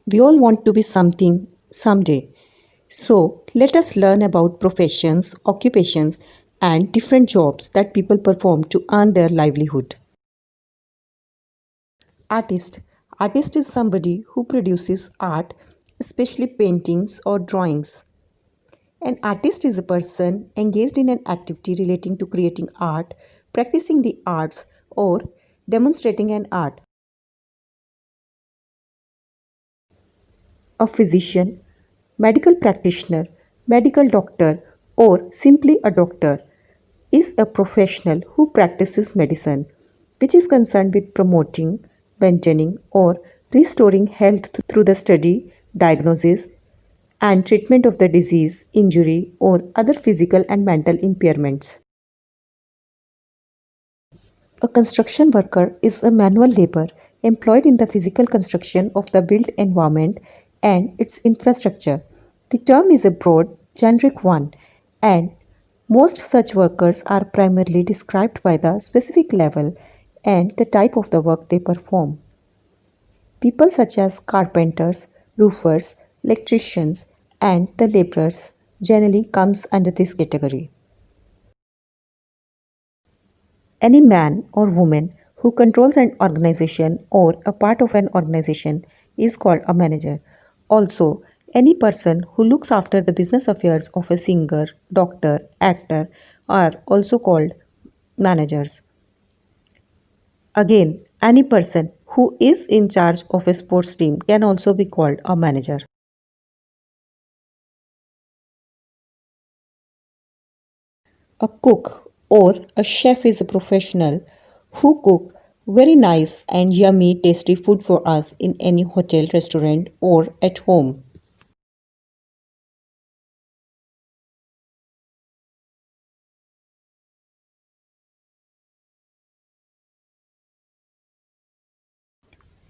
We all want to be something someday. So, let us learn about professions, occupations, and different jobs that people perform to earn their livelihood. Artist. Artist is somebody who produces art, especially paintings or drawings. An artist is a person engaged in an activity relating to creating art, practicing the arts, or demonstrating an art. A physician, medical practitioner, medical doctor, or simply a doctor is a professional who practices medicine, which is concerned with promoting, maintaining, or restoring health through the study, diagnosis, and treatment of the disease, injury, or other physical and mental impairments. A construction worker is a manual labor employed in the physical construction of the built environment and its infrastructure. The term is a broad, generic one, and most such workers are primarily described by the specific level and the type of the work they perform. People such as carpenters, roofers, electricians, and the laborers generally comes under this category. Any man or woman who controls an organization or a part of an organization is called a manager. Also, any person who looks after the business affairs of a singer, doctor, actor are also called managers. Again, any person who is in charge of a sports team can also be called a manager. A cook or a chef is a professional who cook very nice and yummy tasty food for us in any hotel, restaurant or at home.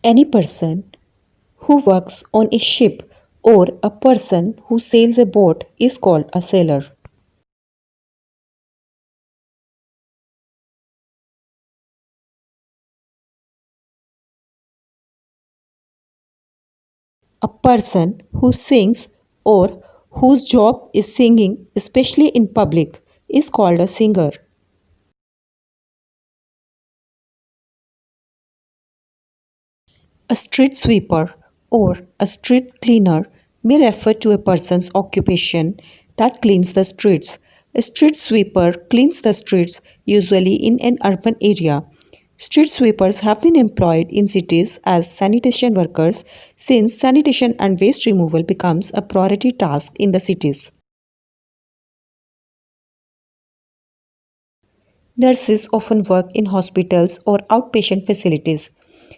Any person who works on a ship or a person who sails a boat is called a sailor. A person who sings or whose job is singing, especially in public, is called a singer. A street sweeper or a street cleaner may refer to a person's occupation that cleans the streets. A street sweeper cleans the streets usually in an urban area. Street sweepers have been employed in cities as sanitation workers since sanitation and waste removal becomes a priority task in the cities. Nurses often work in hospitals or outpatient facilities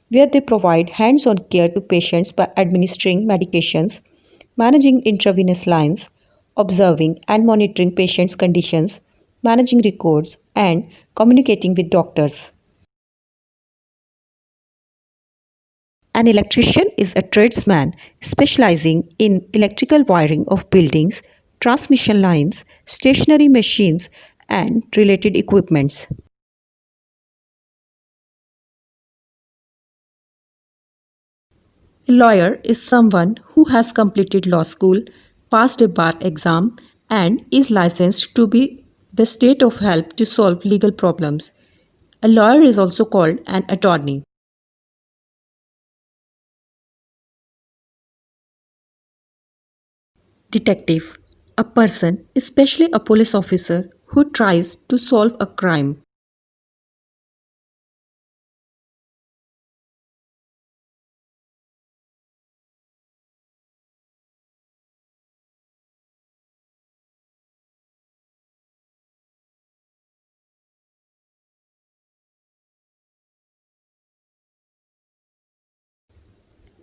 where they provide hands on care to patients by administering medications, managing intravenous lines, observing and monitoring patients' conditions, managing records, and communicating with doctors. An electrician is a tradesman specializing in electrical wiring of buildings, transmission lines, stationary machines, and related equipments. A lawyer is someone who has completed law school, passed a bar exam, and is licensed to be the state of help to solve legal problems. A lawyer is also called an attorney. Detective, a person, especially a police officer, who tries to solve a crime.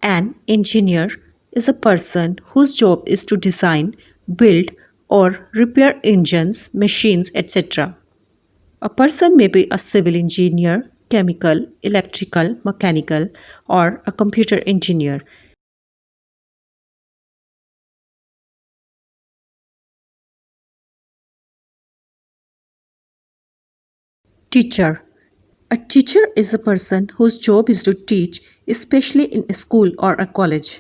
An engineer is a person whose job is to design, build, or repair engines, machines, etc. A person may be a civil engineer, chemical, electrical, mechanical, or a computer engineer. Teacher. A teacher is a person whose job is to teach, especially in a school or a college.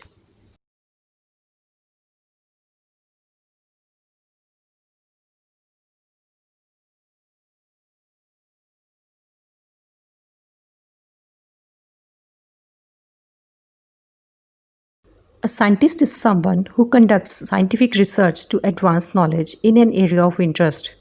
A scientist is someone who conducts scientific research to advance knowledge in an area of interest.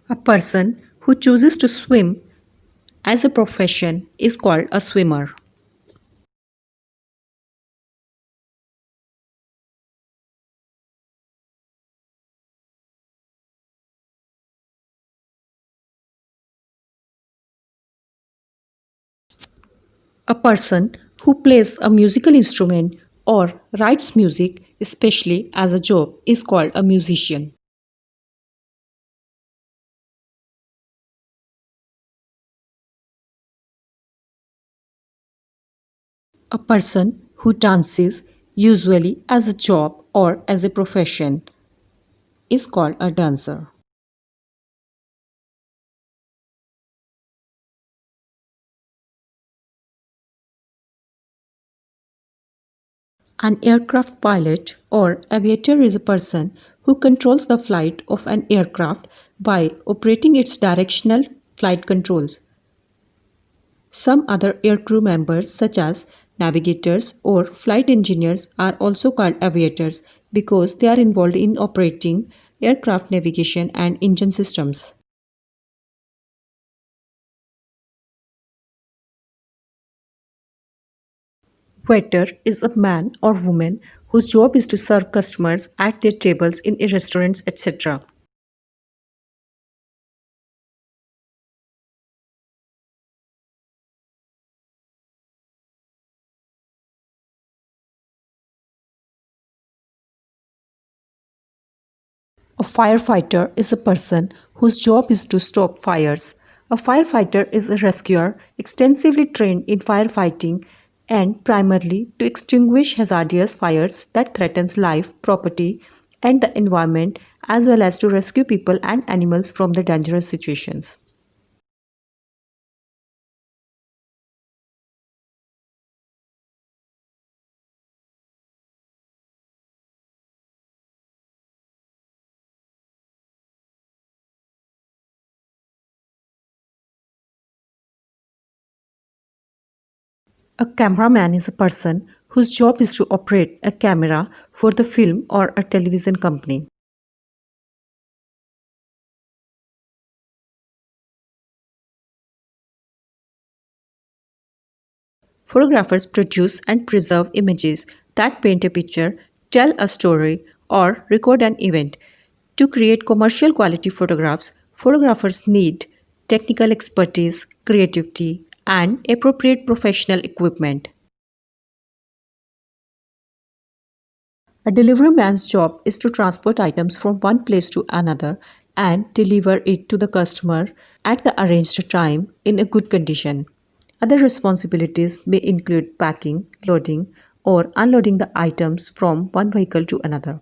A person who chooses to swim as a profession is called a swimmer. A person who plays a musical instrument or writes music, especially as a job, is called a musician. A person who dances, usually as a job or as a profession, is called a dancer. An aircraft pilot or aviator is a person who controls the flight of an aircraft by operating its directional flight controls. Some other aircrew members, such as navigators or flight engineers, are also called aviators because they are involved in operating aircraft navigation and engine systems. Waiter is a man or woman whose job is to serve customers at their tables in restaurants, etc. A firefighter is a person whose job is to stop fires. A firefighter is a rescuer extensively trained in firefighting and primarily to extinguish hazardous fires that threatens life, property, and the environment, as well as to rescue people and animals from the dangerous situations. A cameraman is a person whose job is to operate a camera for the film or a television company. Photographers produce and preserve images that paint a picture, tell a story, or record an event. To create commercial quality photographs, photographers need technical expertise, creativity, and appropriate professional equipment. A delivery man's job is to transport items from one place to another and deliver it to the customer at the arranged time in a good condition. Other responsibilities may include packing, loading, or unloading the items from one vehicle to another.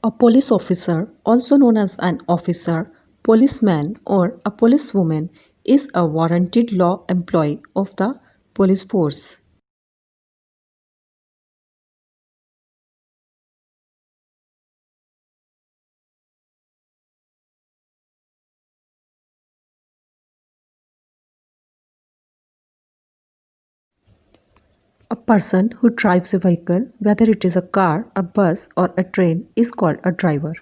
A police officer, also known as an officer, policeman, or a policewoman, is a warranted law employee of the police force. A person who drives a vehicle, whether it is a car, a bus, or a train, is called a driver.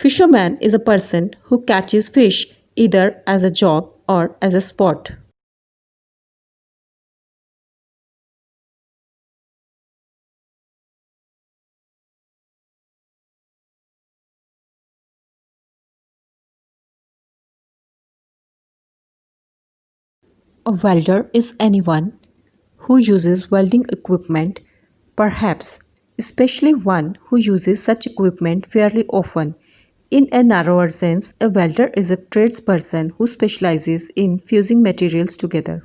Fisherman is a person who catches fish either as a job or as a sport. A welder is anyone who uses welding equipment, perhaps especially one who uses such equipment fairly often. In a narrower sense, a welder is a tradesperson who specializes in fusing materials together.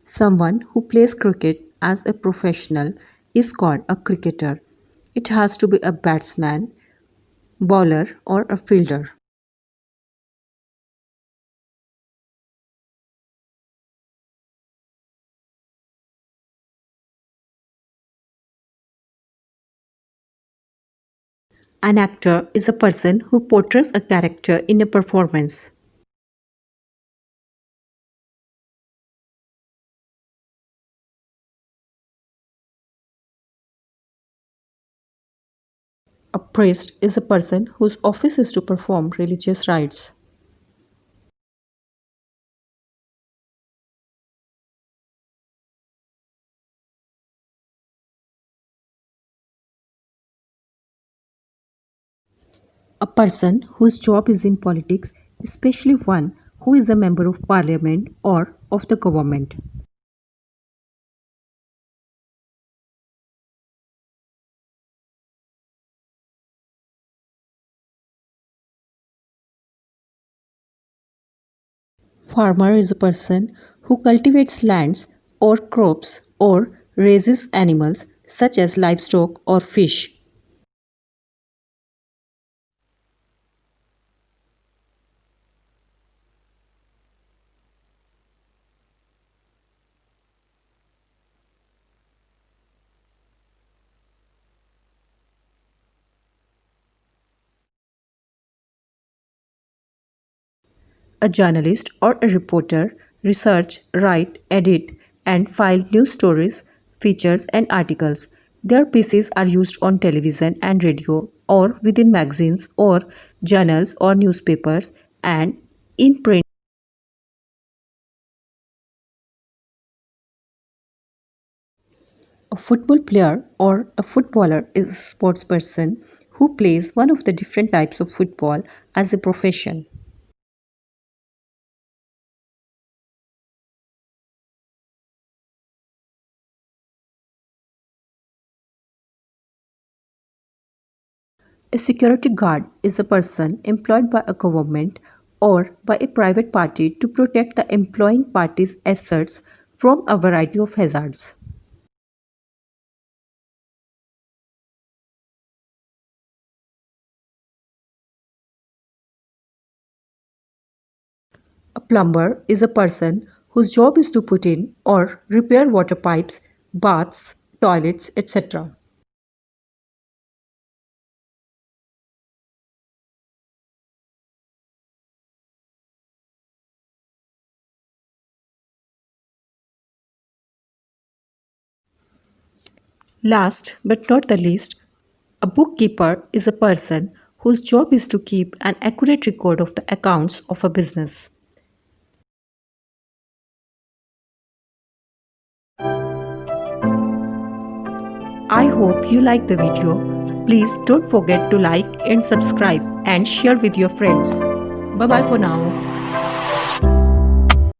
Someone who plays cricket as a professional is called a cricketer. It has to be a batsman, bowler, or a fielder. An actor is a person who portrays a character in a performance. A priest is a person whose office is to perform religious rites. A person whose job is in politics, especially one who is a member of parliament or of the government. Farmer is a person who cultivates lands or crops or raises animals such as livestock or fish. A journalist or a reporter research, write, edit, and file news stories, features, and articles. Their pieces are used on television and radio, or within magazines or journals or newspapers, and in print. A football player or a footballer is a sportsperson who plays one of the different types of football as a profession. A security guard is a person employed by a government or by a private party to protect the employing party's assets from a variety of hazards. A plumber is a person whose job is to put in or repair water pipes, baths, toilets, etc. Last but not the least, a bookkeeper is a person whose job is to keep an accurate record of the accounts of a business. I hope you like the video. Please don't forget to like and subscribe and share with your friends. Bye bye for now.